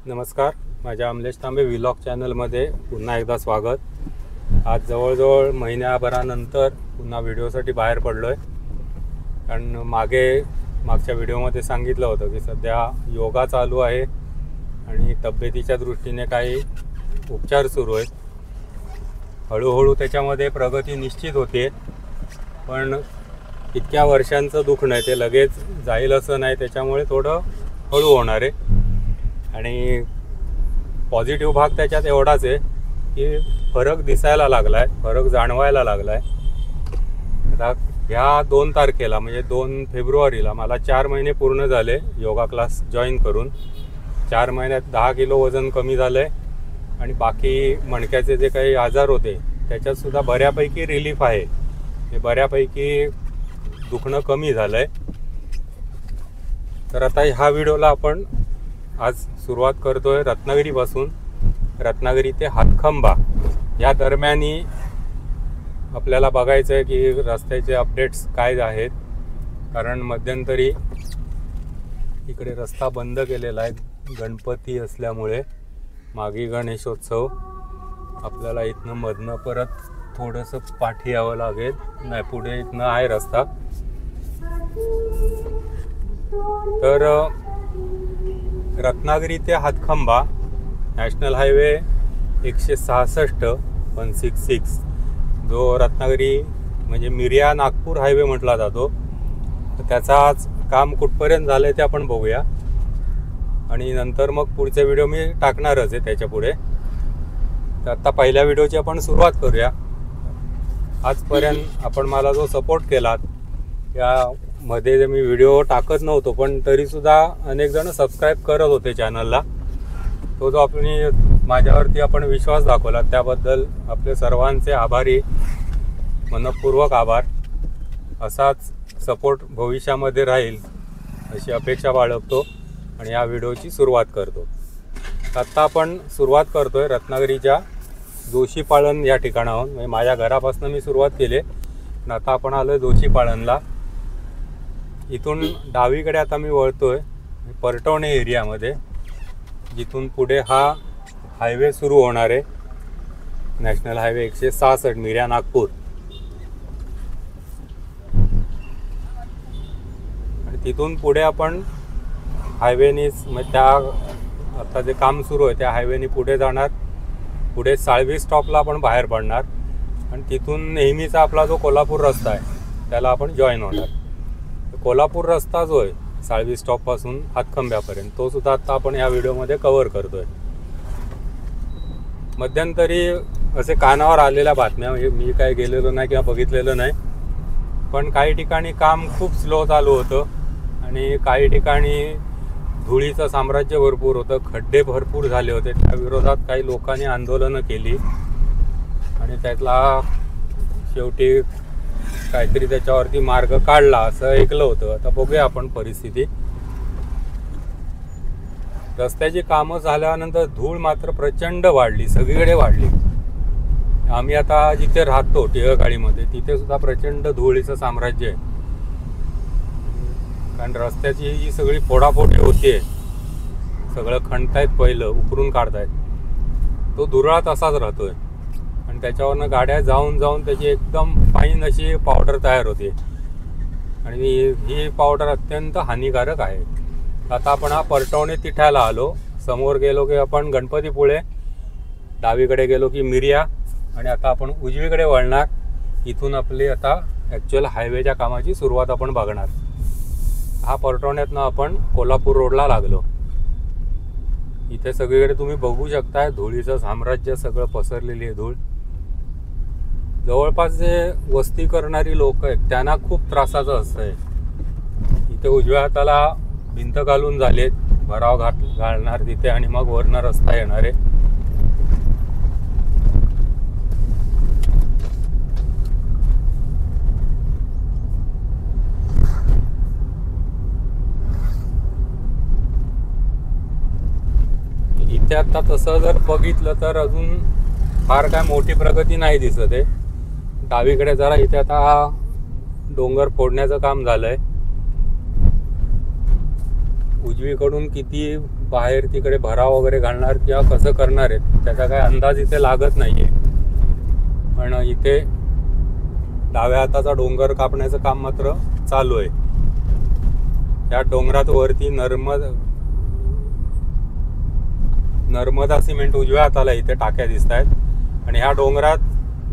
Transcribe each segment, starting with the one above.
नमस्कार, माझ्या अमलेश तांबे व्लॉग चॅनलमध्ये पुन्हा एकदा स्वागत। आज जवळजवळ महिन्याभरानंतर पुन्हा व्हिडिओसाठी बाहेर पडलो आहे। कारण मागच्या व्हिडिओमध्ये सांगितलं होतं की सध्या योगा चालू आहे आणि तब्येतीच्या दृष्टीने काही उपचार सुरू आहेत। हळूहळू त्याच्यामध्ये प्रगती निश्चित होते, पण इतक्या वर्षांचं दुखणं आहे ते लगेच जाईल असं नाही, त्याच्यामुळे थोडं हळू होणार आहे। आणि पॉझिटिव्ह भाग त्याच्यात एवढाच आहे की फरक दिसायला लागला आहे, फरक जाणवायला लागला आहे। आता ह्या 2 तारखेला म्हणजे 2 फेब्रुवारीला मला 4 महिने पूर्ण झाले योगा क्लास जॉईन करून। 4 महिन्यात 10 किलो वजन कमी झालं आहे आणि बाकी मणक्याचे जे काही आजार होते त्याच्यातसुद्धा बऱ्यापैकी रिलीफ आहे, हे बऱ्यापैकी दुखणं कमी झालं आहे। तर आता ह्या व्हिडिओला आपण आज सुरुवात करतोय रत्नागिरीपासून। रत्नागिरी ते हातखंबा या दरम्यानी आपल्याला बघायचं आहे की रस्त्याचे अपडेट्स काय आहेत, कारण मध्यंतरी इकडे रस्ता बंद केलेला आहे गणपती असल्यामुळे। मागे गणेशोत्सव, आपल्याला इथनं मधनं परत थोडंसं पाठी यावं लागेल, नाही पुढे इथनं आहे रस्ता। तर रत्नागिरी ते हातखंबा नॅशनल हायवे 166 जो रत्नागिरी म्हणजे मिरिया नागपूर हायवे म्हटला जातो, तर त्याचा आज काम कुठपर्यंत झालं आहे ते आपण बघूया आणि नंतर मग पुढचे व्हिडिओ मी टाकणारच आहे त्याच्या पुढे। तर आता पहिल्या व्हिडिओची आपण सुरुवात करूया। आजपर्यंत आपण मला जो सपोर्ट केलात, यामध्ये जे मी व्हिडिओ टाकत नव्हतो पण तरीसुद्धा अनेक जण सबस्क्राईब करत होते चॅनलला, तो जो माझ्यावरती आपण विश्वास दाखवला त्याबद्दल आपले सर्वांचे आभारी, मनपूर्वक आभार। असाच सपोर्ट भविष्यामध्ये राहील अशी अपेक्षा बाळगतो आणि या व्हिडिओची सुरुवात करतो। आत्ता आपण सुरुवात करतोय रत्नागिरीच्या जोशीपाळण या ठिकाणाहून, म्हणजे माझ्या घरापासून मी सुरुवात केली आणि आता आपण आलो जोशीपाळणला। इथून डावीकडे आता मी वळतोय परटवणे एरियामध्ये, जिथून पुढे हा हायवे सुरू होणार आहे, नॅशनल हायवे 166 मिरिया नागपूर। आणि तिथून पुढे आपण हायवेनीच म्हणजे त्या आता जे काम सुरू आहे त्या हायवेनी पुढे जाणार, पुढे साळवी स्टॉपला आपण बाहेर पडणार आणि तिथून नेहमीचा आपला जो कोल्हापूर रस्ता आहे त्याला आपण जॉईन होणार। कोल्हापूर रस्ता जो आहे साळवी स्टॉपपासून हातखंब्यापर्यंत, तो सुद्धा आता आपण या व्हिडिओमध्ये कव्हर करतोय। मध्यंतरी असे कानावर आलेल्या बातम्या, म्हणजे मी काय गेलेलो नाही किंवा बघितलेलं नाही, पण काही ठिकाणी काम खूप स्लो चालू होतं आणि काही ठिकाणी धुळीचं साम्राज्य भरपूर होतं, खड्डे भरपूर झाले होते। त्या विरोधात काही लोकांनी आंदोलनं केली आणि त्यातला शेवटी काहीतरी त्याच्यावरती मार्ग काढला असं ऐकलं होतं। आता बघूया आपण परिस्थिती। रस्त्याची कामं झाल्यानंतर धूळ मात्र प्रचंड वाढली, सगळीकडे वाढली। आम्ही आता जिथे राहतो टिळकाळीमध्ये तिथे सुद्धा प्रचंड धुळीचं साम्राज्य आहे, कारण रस्त्याची ही सगळी फोडाफोडी होते, सगळं खणतायत, पहिलं उकरून काढतायत, तो धुरळा तसाच राहतोय आणि त्याच्यावरनं गाड्या जाऊन जाऊन त्याची एकदम फाईन अशी पावडर तयार होते आणि ही पावडर अत्यंत हानिकारक आहे। आता आपण हा परटवणे तिठायला आलो, समोर गेलो की आपण गणपतीपुळे, डावीकडे गेलो की मिरिया आणि आता आपण उजवीकडे वळणार। इथून आपली आता ॲक्च्युअल हायवेच्या कामाची सुरुवात आपण बघणार। हा परटवण्यातनं आपण कोल्हापूर रोडला लागलो। इथे सगळीकडे तुम्ही बघू शकताय धुळीचं साम्राज्य, सगळं पसरलेली आहे धूळ। जवळपास जे वस्ती करणारी लोक आहेत त्यांना खूप त्रासाचं असतंय। इथे उजव्या हाताला भिंत घालून झालेत, भराव घालणार तिथे आणि मग वरनं रस्ता येणार आहे। इथे आता तसं जर बघितलं तर अजून फार काय मोठी प्रगती नाही दिसत आहे। डावीकडे जरा इथे आता डोंगर फोडण्याचं काम झालंय, उजवीकडून किती बाहेर तिकडे भराव वगैरे घालणार किंवा कसं करणार आहेत त्याचा काही अंदाज इथे लागत नाही आहे. पण इथे डाव्या हाताचा डोंगर कापण्याचं काम मात्र चालू आहे. या डोंगरात वरती नर्मदा सिमेंट उजव्या हाताला इथे टाक्या दिसत आहेत. आणि ह्या डोंगरात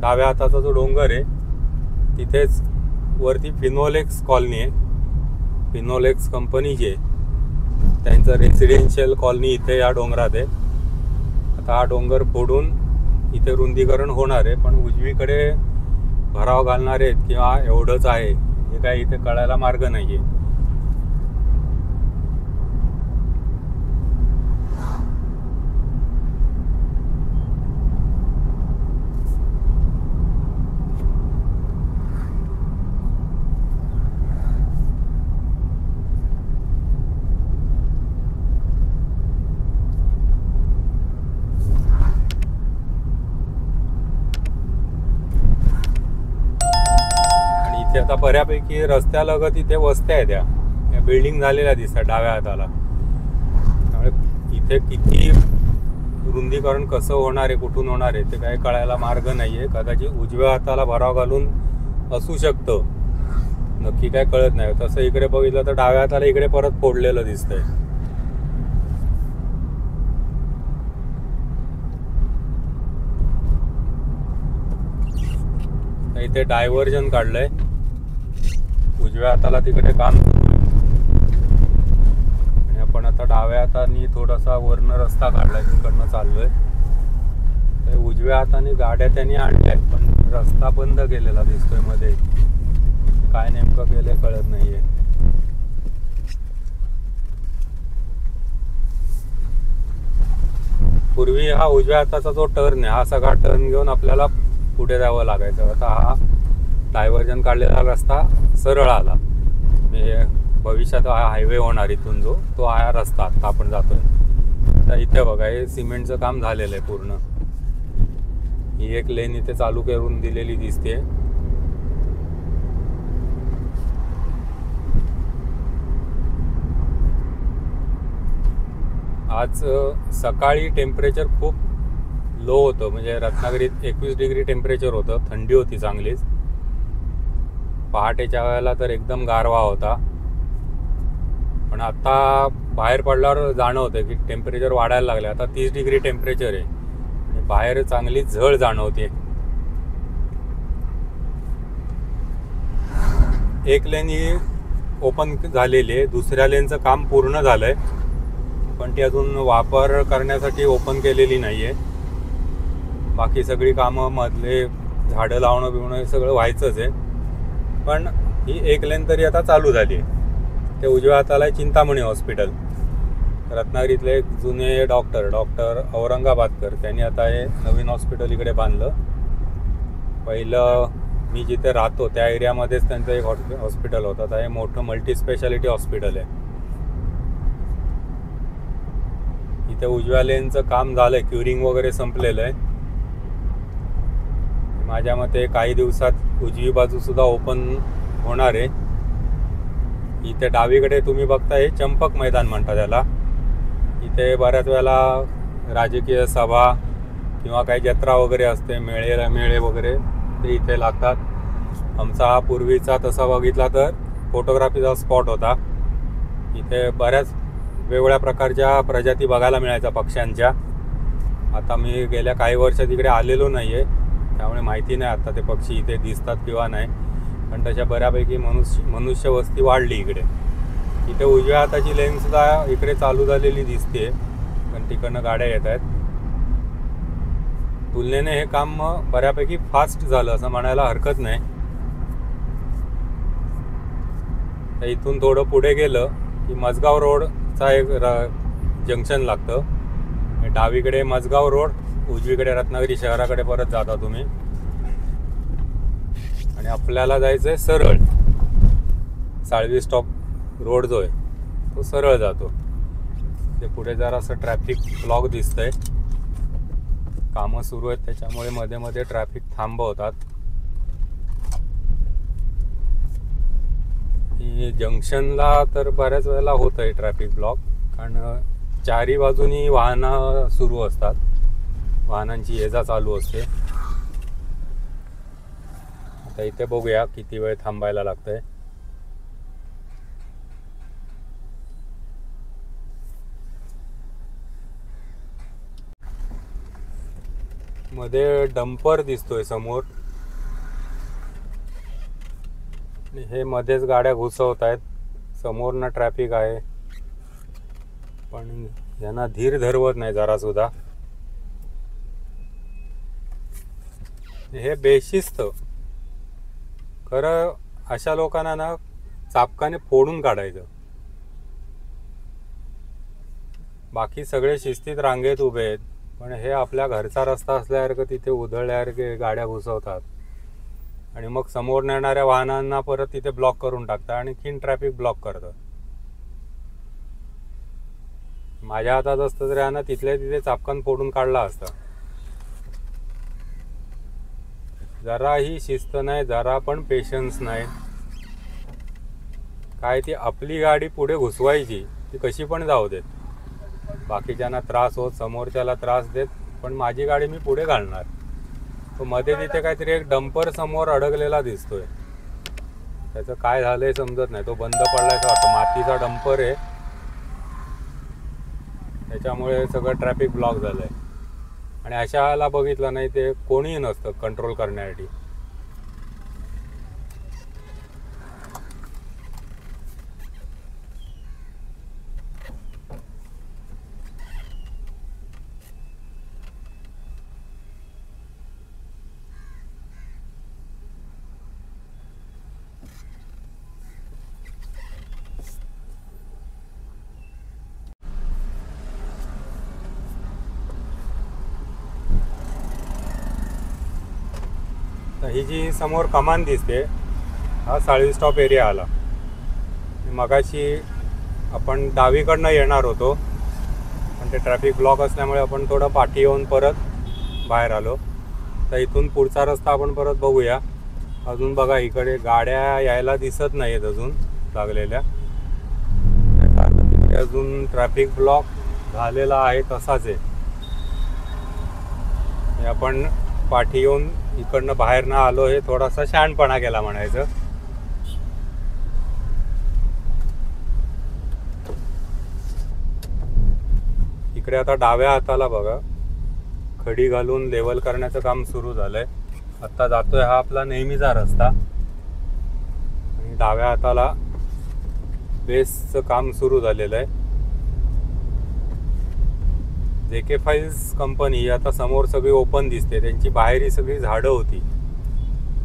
डाव्या हाताचा जो डोंगर आहे तिथेच वरती फिनोलेक्स कॉलनी आहे. फिनोलेक्स कंपनी जी आहे त्यांचं रेसिडेन्शियल कॉलनी इथे या डोंगरात आहे. आता हा डोंगर फोडून इथे रुंदीकरण होणार आहे, पण उजवीकडे भराव घालणार आहेत किंवा एवढंच आहे हे काय इथे कळायला मार्ग नाही आहे. इथे आता बऱ्यापैकी रस्त्यालगत इथे वस्त्या आहेत. या बिल्डिंग झालेल्या दिसतात डाव्या हाताला. त्यामुळे इथे किती रुंदीकरण कसं होणार आहे, कुठून होणार आहे ते काही कळायला मार्ग नाही आहे. कदाचित उजव्या हाताला भराव घालून असू शकतं, नक्की काय कळत नाही. तसं इकडे बघितलं तर डाव्या हाताला इकडे परत फोडलेलं दिसतंय. इथे डायव्हर्जन काढलंय, उजव्या हाताला तिकडे काम सुरू आहे. आणि आपण आता डाव्या हाताने थोडासा वरनं रस्ता काढलाय, तिकडनं चाललोय. तर उजव्या हाताने गाड्या त्यांनी आणल्यात, पण रस्ता बंद केलेला दिसतोय मध्ये. काय नेमकं केलंय कळत नाहीये. पूर्वी हा उजव्या हाताचा जो टर्न आहे हा सगळा टर्न घेऊन आपल्याला पुढे जावं लागायचं. आता हा डायव्हर्जन काढलेला रस्ता सरळ आला. म्हणजे भविष्यात हा हायवे होणार इथून जो तो हा रस्ता आता आपण जातोय. आता इथे बघा हे सिमेंटचं काम झालेलं आहे पूर्ण. ही एक लेन इथे चालू करून दिलेली दिसते. आज सकाळी टेम्परेचर खूप लो होतं, म्हणजे रत्नागिरीत 21 डिग्री टेम्परेचर होतं. थंडी होती चांगलीच. पहाटेच्या वेळेला तर एकदम गारवा होता. पण आता बाहेर पडल्यावर जाणवतं की टेम्परेचर वाढायला लागले. आता 30 डिग्री टेम्परेचर आहे आणि बाहेर चांगली झळ जाणवते. एक लेन ही ओपन झालेली आहे, दुसऱ्या लेनचं काम पूर्ण झालंय, पण ती अजून वापर करण्यासाठी ओपन केलेली नाही आहे. बाकी सगळी कामं मधले झाडं लावणं बिवणं हे सगळं व्हायचंच आहे. पण ही एक लेन तरी आता चालू झाली आहे. ते उजव्या हाताला चिंतामणी हॉस्पिटल, रत्नागिरीतले एक जुने डॉक्टर औरंगाबादकर, त्यांनी आता हे नवीन हॉस्पिटल इकडे बांधलं. पहिलं मी जिथे राहतो त्या एरियामध्येच त्यांचं एक हॉस्पिटल होतं. आता हे मोठं मल्टी स्पेशालिटी हॉस्पिटल आहे. इथे उजव्या लेनचं काम झालंय, क्युरिंग वगैरे संपलेलं आहे. माझ्या मते काही दिवसात उजवी बाजू सुद्धा ओपन होणार आहे. इथे डावीकडे तुम्ही बघताय चंपक मैदान म्हणतात त्याला. इथे बऱ्याच वेळेला राजकीय सभा किंवा काही जत्रा वगैरे असते, मेळे वगैरे ते इथे लागतात. आमचा हा पूर्वीचा तसा बघितला तर फोटोग्राफीचा स्पॉट होता. इथे बऱ्याच वेगवेगळ्या प्रकारच्या प्रजाती बघायला मिळायच्या पक्ष्यांच्या. आता मी गेल्या काही वर्षात इकडे आलेलो नाही आहे, त्यामुळे माहिती नाही आता ते पक्षी इथे दिसतात किंवा नाही. पण तशा बऱ्यापैकी मनुष्य वस्ती वाढली इकडे. इथे उजव्या हाताची लेनसुद्धा इकडे चालू झालेली दिसते, पण तिकडनं गाड्या येत आहेत. तुलनेने हे काम बऱ्यापैकी फास्ट झालं असं म्हणायला हरकत नाही. तर इथून थोडं पुढे गेलं की मजगाव रोडचा एक जंक्शन लागतं. डावीकडे मजगाव रोड, उजवीकडे रत्नागिरी शहराकडे परत जाता तुम्ही. आणि आपल्याला जायचं आहे सरळ. साळवी स्टॉप रोड जो आहे तो सरळ जातो. ते पुढे जरा असं ट्रॅफिक ब्लॉक दिसतंय, कामं सुरू आहेत त्याच्यामुळे मध्ये मध्ये ट्रॅफिक थांबवतात. जंक्शनला तर बऱ्याच वेळेला होत आहे ट्रॅफिक ब्लॉक, कारण चारी बाजूनी वाहनं सुरू असतात, वाहनांची ये जा चालू असते. आता इथे बघूया किती वेळ थांबायला लागतंय. मध्ये डंपर दिसतोय समोर, हे मध्येच गाड्या घुसवत आहेत. समोरनं ट्रॅफिक आहे, पण यांना धीर धरवत नाही जरा सुद्धा. हे बेशिस्त. खरं अशा लोकांना ना चापकाने फोडून काढायचं. बाकी सगळे शिस्तीत रांगेत उभे आहेत, पण हे आपल्या घरचा रस्ता असल्यासारखं तिथे उधळल्यासारखे गाड्या घुसवतात आणि मग समोर येणाऱ्या वाहनांना परत तिथे ब्लॉक करून टाकतात, आणखीन ट्रॅफिक ब्लॉक करतात. माझ्या हातात असतं तर यांना तिथल्या तिथे चापकान फोडून काढला असता. जराही शिस्त नाही, जरा पण पेशन्स नाही. काय ती आपली गाडी पुढे घुसवायची, ती कशी पण जाऊ देत, बाकीच्यांना त्रास होत, समोरच्याला त्रास देत, पण माझी गाडी मी पुढे घालणार. तो मध्ये तिथे काहीतरी एक डंपर समोर अडकलेला दिसतोय. त्याचं काय झालंय समजत नाही. तो बंद पडलायचं वाटतं, मातीचा डंपर आहे, त्याच्यामुळे सगळं ट्रॅफिक ब्लॉक झालंय. आणि अशाला बघितलं नाही ते कोणीही नसतं कंट्रोल करण्यासाठी. ही जी समोर कमान दिसते, हा साळवी स्टॉप एरिया आला. मगाशी आपण डावीकडनं येणार होतो, पण ते ट्रॅफिक ब्लॉक असल्यामुळे आपण थोडं पाठी येऊन परत बाहेर आलो. तर इथून पुढचा रस्ता आपण परत बघूया. अजून बघा इकडे गाड्या यायला दिसत नाही आहेत अजून लागलेल्या, कारण तिकडे अजून ट्रॅफिक ब्लॉक झालेला आहे, तसाच आहे. आपण पाठी येऊन इकडनं बाहेर ना आलो, हे थोडासा शहाणपणा केला म्हणायचं. इकडे आता डाव्या हाताला बघा खडी घालून लेवल करण्याचं काम सुरू झालंय. आता जातोय हा आपला नेहमीचा रस्ता, आणि डाव्या हाताला बेसचं काम सुरू झालेलं आहे. JK फाइल्स कंपनी आता समोर सगळी ओपन दिसते. त्यांची बाहेर ही सगळी झाडं होती.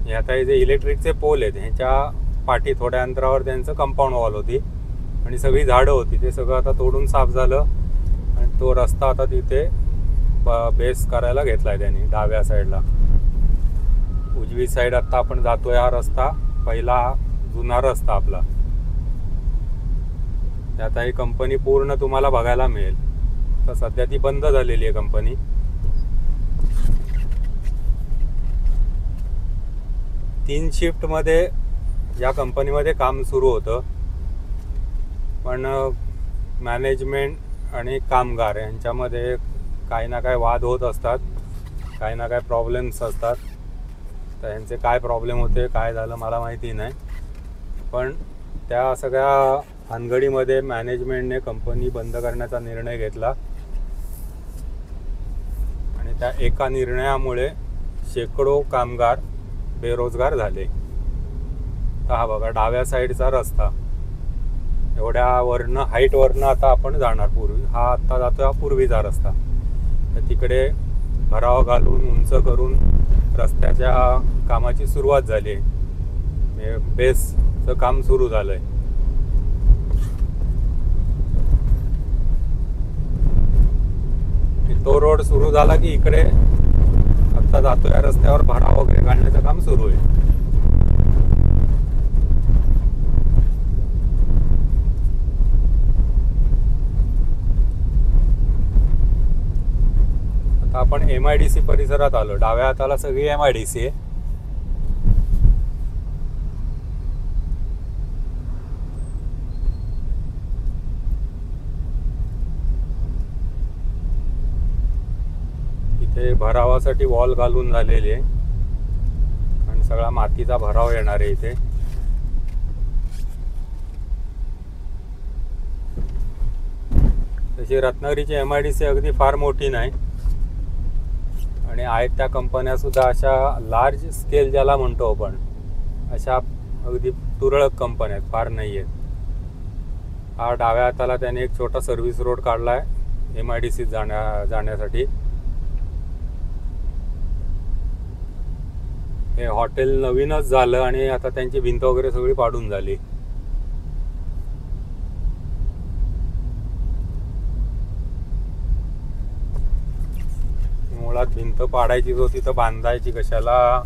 हे आता हे जे इलेक्ट्रिकचे पोल आहेत, ह्याच्या पाठी थोड्या अंतरावर त्यांचं कंपाऊंड वॉल होती आणि सगळी झाडं होती. ते सगळं आता तोडून साफ झालं आणि तो रस्ता आता तिथे बेस करायला घेतला आहे त्यांनी. डाव्या साईडला उजवी साईड आता आपण जातोय, हा रस्ता पहिला जुना रस्ता आपला. आता ही कंपनी पूर्ण तुम्हाला बघायला मिळेल. तर सध्या ती बंद झालेली आहे कंपनी. तीन शिफ्टमध्ये या कंपनीमध्ये काम सुरू होतं, पण मॅनेजमेंट आणि कामगार यांच्यामध्ये काही ना काही वाद होत असतात, काही ना काही प्रॉब्लेम्स असतात. तर यांचे काय प्रॉब्लेम होते, काय झालं मला माहिती नाही, पण त्या सगळ्या भानगडीमध्ये मॅनेजमेंटने कंपनी बंद करण्याचा निर्णय घेतला आणि त्या एका निर्णयामुळे शेकडो कामगार बेरोजगार झाले. तर हा बघा डाव्या साईडचा रस्ता, एवढ्या वरनं हाईटवरनं आता आपण जाणार. पूर्वी हा आत्ता जातो हा पूर्वीचा रस्ता. तर तिकडे भराव घालून उंच करून रस्त्याच्या कामाची सुरुवात झाली आहे. बेसचं काम सुरू झालं आहे. तो रोड सुरू झाला की इकडे आता जातो या रस्त्यावर भराव वगैरे घालण्याचं काम सुरू आहे. आता आपण MIDC परिसरात आलो. डाव्या हाताला सगळी MIDC आहे. ते भरावासाठी वॉल घालून झालेली आहे आणि सगळा मातीचा भराव येणार आहे इथे. तशी रत्नागिरीची MIDC अगदी फार मोठी नाही आणि आहेत त्या कंपन्या सुद्धा अशा लार्ज स्केल ज्याला म्हणतो आपण, अशा अगदी तुरळक कंपन्या आहेत, फार नाही आहेत. हा डाव्या हाताला त्याने एक छोटा सर्व्हिस रोड काढला आहे MIDC जाण्यासाठी. हे हॉटेल नवीनच झालं आणि आता त्यांची भिंत वगैरे सगळी पाडून झाली. मुळात भिंत पाडायचीच होती तर बांधायची कशाला,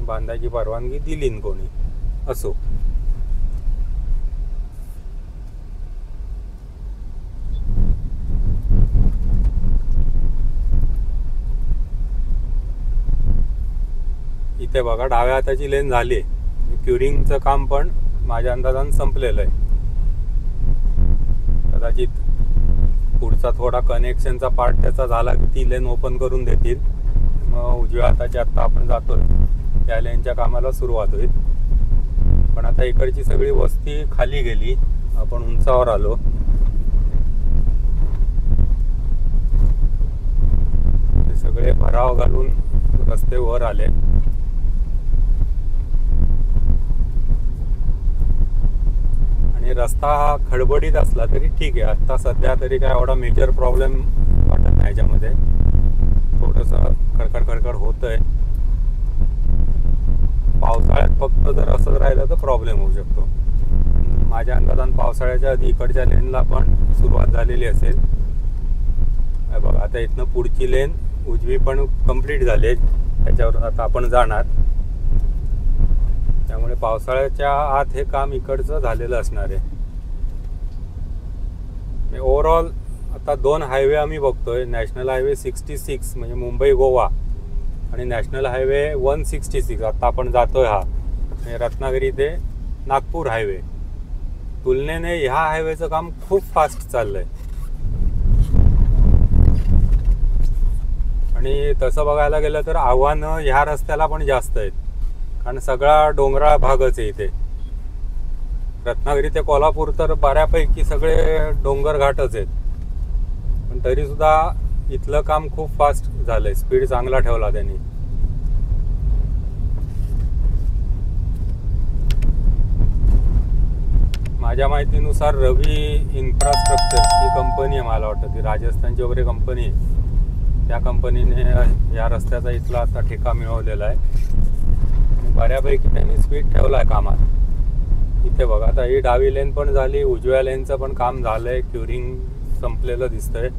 बांधायची परवानगी दिली न कोणी. असो, इथे बघा डाव्या हाताची लेन झाली. क्युरिंगचं काम पण माझ्या अंदाजानं संपलेलं आहे. कदाचित पुढचा थोडा कनेक्शनचा पार्ट त्याचा झाला की ती लेन ओपन करून देतील. मग उजव्या हाताची आत्ता आपण जातोय त्या लेनच्या कामाला सुरुवात होईल. पण आता इकडची सगळी वस्ती खाली गेली, आपण उंचावर आलो. ते सगळे भराव घालून रस्ते वर आले. आणि रस्ता हा खडबडीत असला तरी ठीक आहे. आता सध्या तरी काय एवढा मेजर प्रॉब्लेम वाटत नाही याच्यामध्ये. थोडंसं खडखड होतंय. पावसाळ्यात फक्त जर असं राहिलं तर प्रॉब्लेम होऊ शकतो. माझ्या अंदाजानं पावसाळ्याच्या आधी इकडच्या लेनला पण सुरुवात झालेली असेल. बघा आता इथनं पुढची लेन उजवी पण कंप्लीट झाली, त्याच्यावरून आता आपण जाणार. त्यामुळे पावसाळ्याच्या आत हे काम इकडचं झालेलं असणार आहे. ओव्हरऑल आता 2 हायवे आम्ही बघतोय. नॅशनल हायवे 66 म्हणजे मुंबई गोवा आणि नॅशनल हायवे 166 आता आपण जातोय हा रत्नागिरी ते नागपूर हायवे. तुलनेने ह्या हायवेचं काम खूप फास्ट चाललंय. आणि तसं बघायला गेलं तर आव्हानं ह्या रस्त्याला पण जास्त आहेत, कारण सगळा डोंगराळ भागच आहे इथे. रत्नागिरी ते कोल्हापूर तर बऱ्यापैकी सगळे डोंगर घाटच आहेत, पण तरी सुद्धा इथलं काम खूप फास्ट झालंय. स्पीड चांगला ठेवला त्यांनी. माझ्या माहितीनुसार रवी इन्फ्रास्ट्रक्चर ही कंपनी आहे, मला वाटतं ती राजस्थानची वगैरे कंपनी आहे. त्या कंपनीने या रस्त्याचा इथला आता ठेका मिळवलेला आहे. बऱ्यापैकी त्यांनी स्पीड ठेवला आहे कामात. इथे बघा आता ही डावी लेन पण झाली, उजव्या लेनचं पण काम झालंय. क्युरिंग संपलेलं दिसतंय.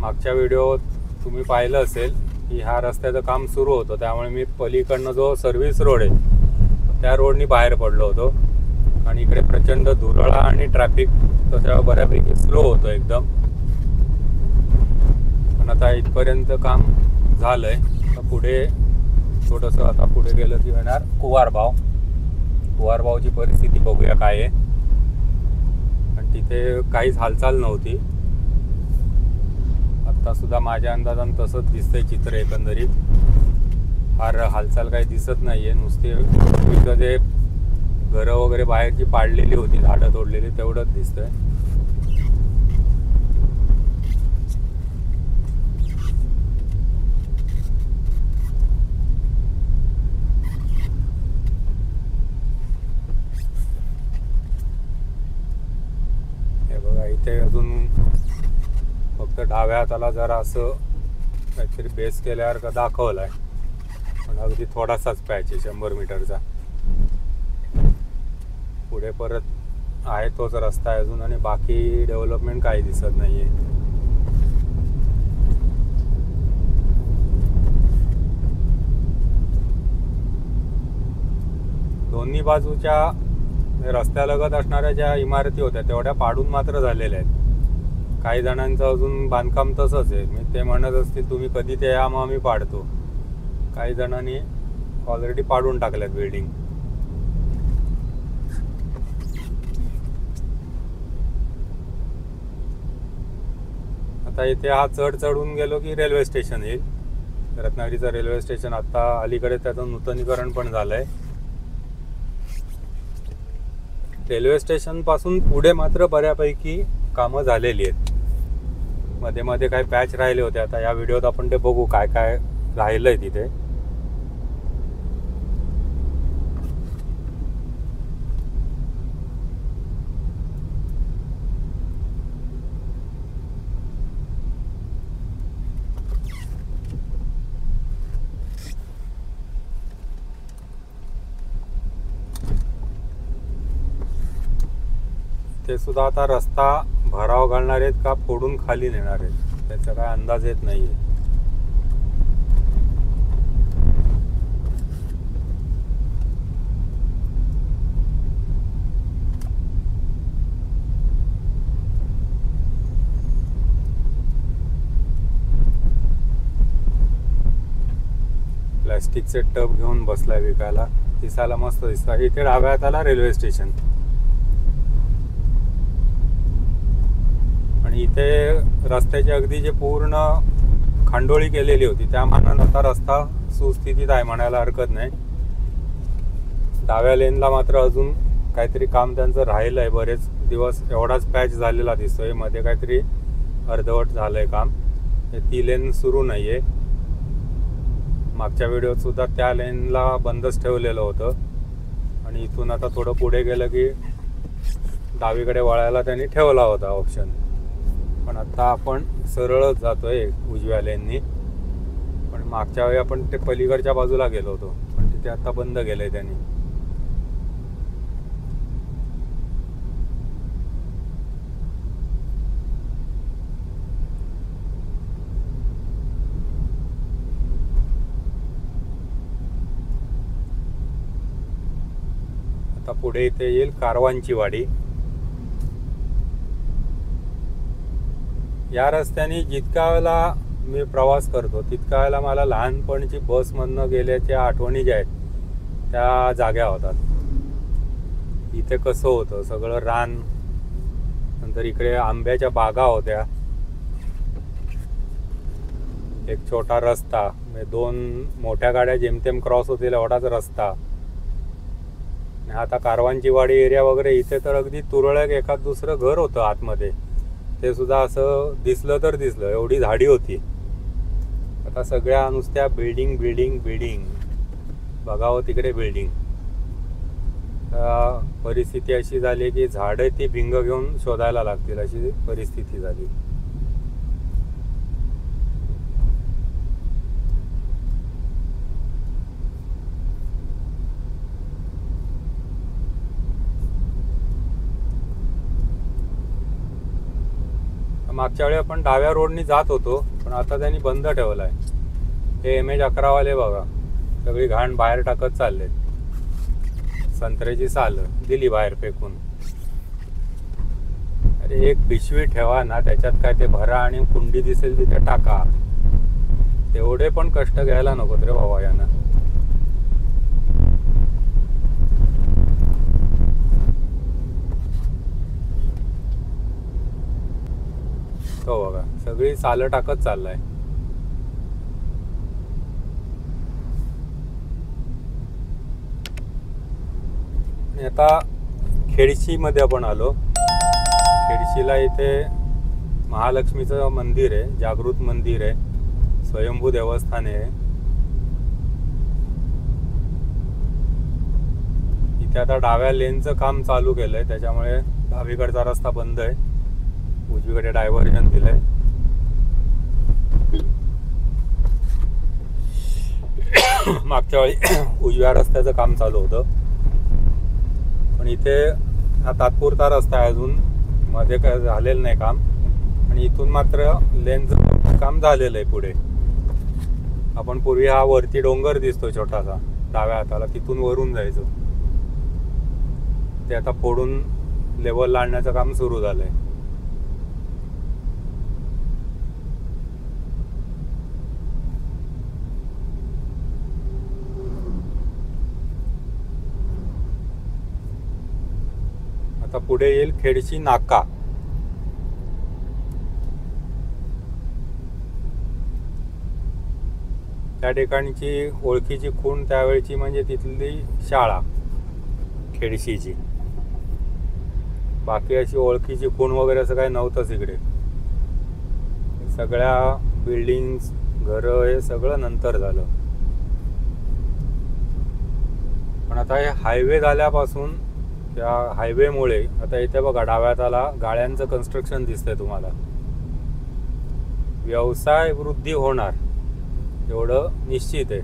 मागच्या व्हिडिओत तुम्ही पाहिलं असेल की ह्या रस्त्याचं काम सुरू होतं, त्यामुळे मी पलीकडनं जो सर्व्हिस रोड आहे त्या रोडनी बाहेर पडलो होतो. आणि इकडे प्रचंड धुरळा आणि ट्रॅफिक तसं बऱ्यापैकी स्लो होतं एकदम. पण आता इथपर्यंत काम झालंय. तर पुढे थोडंसं आता पुढे गेलं की येणार कुवारबावची परिस्थिती बघूया काय आहे. आणि तिथे काहीच हालचाल नव्हती. आता सुद्धा माझ्या अंदाजानं तसंच दिसतंय चित्र. एकंदरीत फार हालचाल काही दिसत नाहीये. नुसते जे घरं वगैरे बाहेरची पाडलेली होती, झाडं तोडलेली, तेवढंच दिसतंय. हे बघा इथे अजून फक्त डाव्या हाताला जरा असं काहीतरी बेस केल्यावर का दाखवलाय, पण अगदी थोडासाच पॅच आहे 100 मीटरचा. पुढे परत आहे तोच रस्ता आहे अजून आणि बाकी डेव्हलपमेंट काही दिसत नाहीये. दोन्ही बाजूच्या रस्त्यालगत असणाऱ्या ज्या इमारती होत्या तेवढ्या पाडून मात्र झालेल्या आहेत. काही जणांचं अजून बांधकाम तसंच आहे. मी ते म्हणत असतील तुम्ही कधी ते या, मग आम्ही पाडतो. काही जणांनी ऑलरेडी पाडून टाकल्यात बिल्डिंग. आता इथे हा चढ चढून गेलो की रेल्वे स्टेशन येईल. रत्नागिरीचं रेल्वे स्टेशन आता अलीकडे त्याचं नूतनीकरण पण झालं आहे. रेल्वे स्टेशन पासून पुढे मात्र बऱ्यापैकी कामं झालेली आहेत. मध्ये मध्ये काही पॅच राहिले होते. आता या व्हिडिओत आपण ते बघू काय काय राहिलंय तिथे. ते सुद्धा आता रस्ता भराव घालणार आहेत का फोडून खाली नेणार आहेत त्याचा काय अंदाज येत नाहीये. प्लॅस्टिकचे टब घेऊन बसलाय विकायला. दिसायला मस्त दिसतं. इथे डाव्या हाताला रेल्वे स्टेशन आणि इथे रस्त्याची अगदी जे पूर्ण खांडोळी केलेली होती त्या मानानं आता रस्ता सुस्थितीत आहे म्हणायला हरकत नाही. डाव्या लेनला मात्र अजून काहीतरी काम त्यांचं राहिलं आहे. बरेच दिवस एवढाच पॅच झालेला दिसतोय. मध्ये काहीतरी अर्धवट झालंय काम. ती लेन सुरू नाही आहे. मागच्या व्हिडिओत सुद्धा त्या लेनला बंदच ठेवलेलं होतं आणि इथून आता थोडं पुढे गेलं की डावीकडे वळायला त्यांनी ठेवला होता ऑप्शन. पण आता आपण सरळच जातोय उजव्या लेननी. पण मागच्या वेळी आपण ते पलीकडच्या बाजूला गेलो होतो पण तिथे आता बंद केलंय त्यांनी. आता पुढे इथे येईल कारवांची वाडी. या रस्त्याने जितक्या वेळेला मी प्रवास करतो तितक्या वेळेला मला लहानपणची बसमधनं गेल्याच्या आठवणी ज्या आहेत त्या जाग्या होतात. इथे कसं होतं सगळं रान, नंतर इकडे आंब्याच्या बागा होत्या, एक छोटा रस्ता, म्हणजे 2 मोठ्या गाड्या जेमतेम क्रॉस होतील एवढाच रस्ता. आता कारवांची वाडी एरिया वगैरे इथे तर अगदी तुरळक एखाद दुसरं घर होतं आतमध्ये. ते सुद्धा असं दिसलं तर दिसलं एवढी झाडी होती. आता सगळ्या नुसत्या बिल्डिंग बिल्डिंग बिल्डिंग. बघावं तिकडे बिल्डिंग. परिस्थिती अशी झाली की झाडं ती भिंग घेऊन शोधायला लागतील अशी परिस्थिती झाली. मागच्या वेळी आपण डाव्या रोडनी जात होतो पण आता त्यांनी बंद ठेवलाय. हे MH11 वाले बघा सगळी घाण बाहेर टाकत चालले. संत्र्याची साल दिली बाहेर फेकून. अरे एक पिशवी ठेवा ना, त्याच्यात काय ते भरा आणि कुंडी दिसेल तिथे टाका. तेवढे पण कष्ट घ्यायला नको रे बाबा यांना. हो बघा सगळी सालं टाकत चाललाय. आणि आता खेडशी मध्ये आपण आलो. खेडशीला इथे महालक्ष्मीचं मंदिर आहे, जागृत मंदिर आहे, स्वयंभू देवस्थान आहे. इथे आता डाव्या लेनचं काम चालू केलंय त्याच्यामुळे डावीकडचा रस्ता बंद आहे. उजवीकडे डायव्हर्जन दिलंय. मागच्या वेळी उजव्या रस्त्याचं काम चालू होतं पण इथे हा तात्पुरता रस्ता आहे, अजून मध्ये काय झालेलं नाही काम. आणि इथून मात्र लेनचं काम झालेलं आहे. पुढे आपण पूर्वी हा वरती डोंगर दिसतो छोटासा डाव्या हाताला, तिथून वरून जायचं. ते आता फोडून लेवल आणण्याचं काम सुरू झालंय. आता पुढे येईल खेडशी नाका. त्या ठिकाणची ओळखीची खूण त्यावेळची म्हणजे तिथली शाळा खेडशीची. बाकी अशी ओळखीची खूण वगैरे असं काही नव्हतंच इकडे. सगळ्या बिल्डिंग्स, घरं हे सगळं नंतर झालं. पण आता हे हायवे झाल्यापासून, त्या हायवेमुळे आता इथे बघा डाव्यात आला गाळ्यांचं कन्स्ट्रक्शन दिसतंय तुम्हाला. व्यवसाय वृद्धी होणार एवढं निश्चित आहे.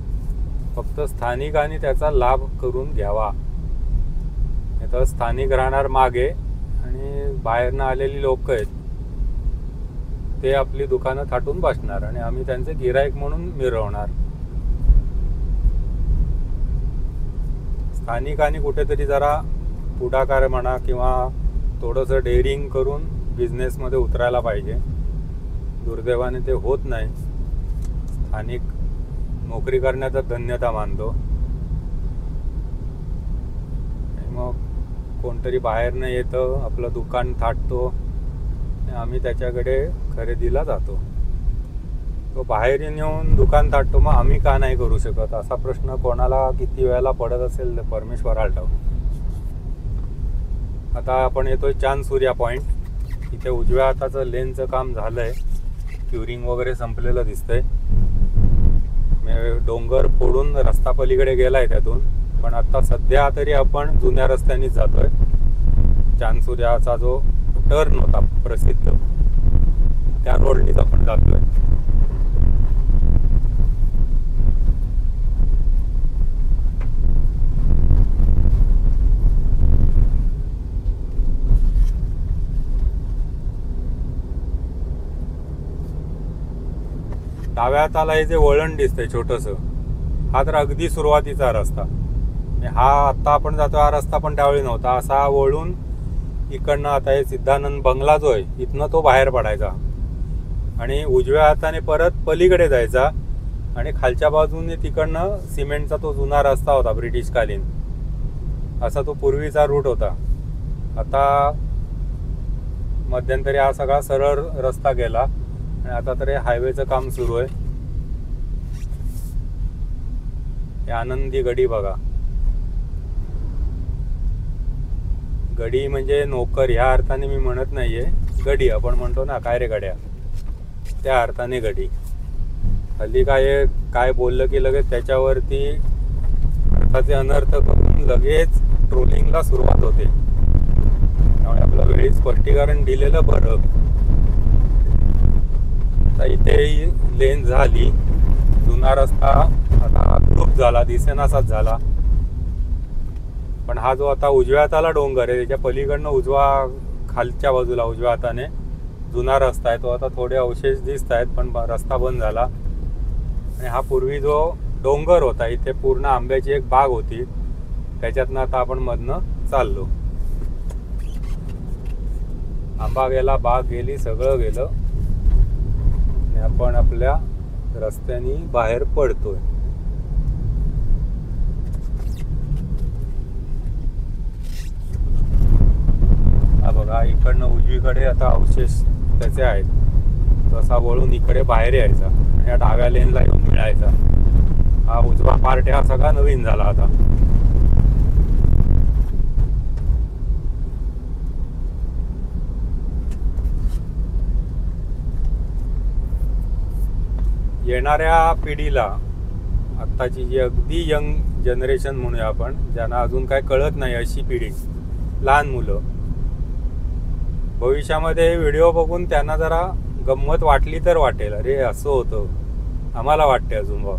फक्त स्थानिकांनी त्याचा लाभ करून घ्यावा. नाही तर स्थानिक राहणार मागे आणि बाहेरनं आलेली लोक आहेत ते आपली दुकानं थाटून बसणार आणि आम्ही त्यांचे गिराईक म्हणून मिरवणार. स्थानिकांनी कुठेतरी जरा पुढाकार म्हणा किंवा थोडंसं डेअरिंग करून बिझनेसमध्ये उतरायला पाहिजे. दुर्दैवाने ते होत नाही. स्थानिक नोकरी करण्याचा धन्यता मानतो आणि मग कोणतरी बाहेरनं येतं, आपलं दुकान थाटतो आणि आम्ही त्याच्याकडे खरेदीला जातो. तो बाहेरून येऊन दुकान थाटतो, मग आम्ही का नाही करू शकत असा प्रश्न कोणाला किती वेळेला पडत असेल तर परमेश्वराला ठाऊक. आता आपण येतोय चांद सूर्या पॉईंट. इथे उजव्या हाताचं लेनचं काम झालंय, क्युरिंग वगैरे संपलेलं दिसतंय. डोंगर फोडून रस्ता पलीकडे गेलाय त्यातून, पण आता सध्या तरी आपण जुन्या रस्त्यानेच जातोय. चांद सूर्याचा जो टर्न होता प्रसिद्ध त्या रोडनीच आपण जातोय. डाव्या हाताला हे जे वळण दिसतंय छोटंसं, हा तर अगदी सुरुवातीचा रस्ता. हा आत्ता आपण जातो हा रस्ता पण त्यावेळी नव्हता. असा वळून इकडनं आता हे सिद्धानंद बंगला जो आहे इथनं तो बाहेर पडायचा आणि उजव्या हाताने परत पलीकडे जायचा आणि खालच्या बाजूने तिकडनं सिमेंटचा तो जुना रस्ता होता ब्रिटिशकालीन. असा तो पूर्वीचा रूट होता. आता मध्यंतरी हा सगळा सरळ रस्ता गेला आणि आता तर हे हायवेचं काम सुरू आहे. हे आनंदी गडी बघा. गडी म्हणजे नोकर ह्या अर्थाने मी म्हणत नाहीये. गडी आपण म्हणतो ना, काय रे गड्या, त्या अर्थाने गडी. हल्ली काय बोललं की लगेच त्याच्यावरती अर्थाचे अनर्थ करून लगेच ट्रोलिंगला सुरुवात होते. त्यामुळे आपलं वेळी स्पष्टीकरण दिलेलं बरं. आता इथे लेन झाली, जुना रस्ता आता दुरुप झाला, दिसेनासाच झाला. पण हा जो आता उजव्या हाताला डोंगर आहे त्याच्या पलीकडनं खालच्या बाजूला उजव्या हाताने जुना रस्ता आहे, तो आता थोडे अवशेष दिसत आहेत पण रस्ता बंद झाला. आणि हा पूर्वी जो डोंगर होता, इथे पूर्ण आंब्याची एक बाग होती, त्याच्यातनं आता आपण मधनं चाललो. आंबा गेला, बाग गेली, सगळं गेलं आणि आपण आपल्या रस्त्याने बाहेर पडतोय. हा बघा, इकडनं उजवीकडे आता अवशेष त्याचे आहेत. तसा वळून इकडे बाहेर यायचा आणि या डाव्या लेनला येऊन मिळायचा. हा उजवा पार्ट हा सगळा नवीन झाला आता. येणाऱ्या पिढीला, आत्ताची जी अगदी यंग जनरेशन म्हणूया आपण, ज्यांना अजून काय कळत नाही अशी पिढी, लहान मुलं, भविष्यामध्ये व्हिडिओ बघून त्यांना जरा गंमत वाटली तर वाटेल, अरे असं होतं. आम्हाला वाटते अजून बघ,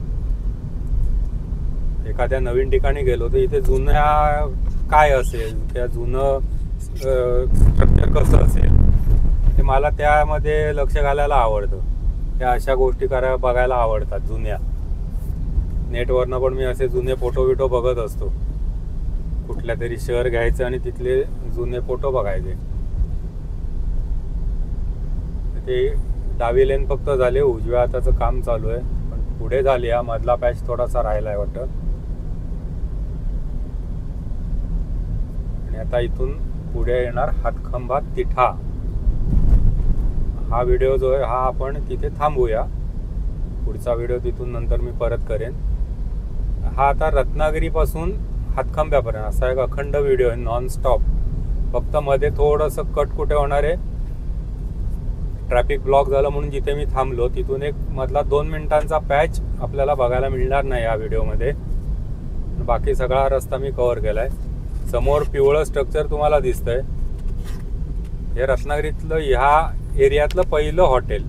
एखाद्या नवीन ठिकाणी गेलो तर इथे जुन्या काय असेल, त्या जुनं स्ट्रक्चर कसं असेल ते मला त्यामध्ये लक्ष घालायला आवडतं. त्या अशा गोष्टी बघायला आवडतात जुन्या. नेटवरनं पण मी असे जुने फोटो बघत असतो. कुठल्या तरी शहर घ्यायचं आणि तिथले जुने फोटो बघायचे. ते डावी लेन फक्त झाले, उजव्या हाताचं काम चालू आहे पण पुढे झाली. हा मधला पॅच थोडासा राहिला आहे वाटतं. आणि आता इथून पुढे येणार हातखंबा तिठा. हा व्हिडिओ जो आहे हा आपण तिथे थांबूया पुढचा व्हिडिओ तिथून नंतर मी परत करेन. हा आता रत्नागिरीपासून हातखंब्यापर्यंत असा एक अखंड व्हिडिओ आहे, नॉन स्टॉप. फक्त मध्ये थोडंसं कट कुठे होणार आहे, ट्रॅफिक ब्लॉक झालं म्हणून जिथे मी थांबलो तिथून एक मधला 2 मिनिटांचा पॅच आपल्याला बघायला मिळणार नाही या व्हिडिओमध्ये. बाकी सगळा रस्ता मी कव्हर केलाय. समोर पिवळं स्ट्रक्चर तुम्हाला दिसतंय, हे रत्नागिरीतलं ह्या एरियातलं पहिलं हॉटेल.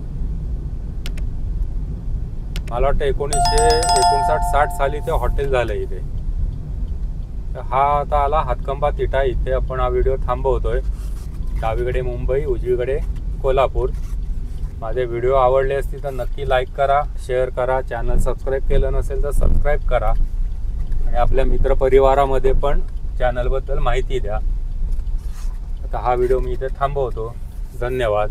मला वाटतं 1959-60 साली ते हॉटेल झालं इथे. हा आता आला हातखंबा तिठा. इथे आपण हा व्हिडिओ थांबवतोय. डावीकडे मुंबई, उजवीकडे कोल्हापूर. माझे व्हिडिओ आवडले असतील तर नक्की लाईक करा, शेअर करा. चॅनल सबस्क्राईब केलं नसेल तर सबस्क्राईब करा आणि आपल्या मित्रपरिवारामध्ये पण चॅनलबद्दल माहिती द्या. आता हा व्हिडिओ मी इथे थांबवतो. धन्यवाद.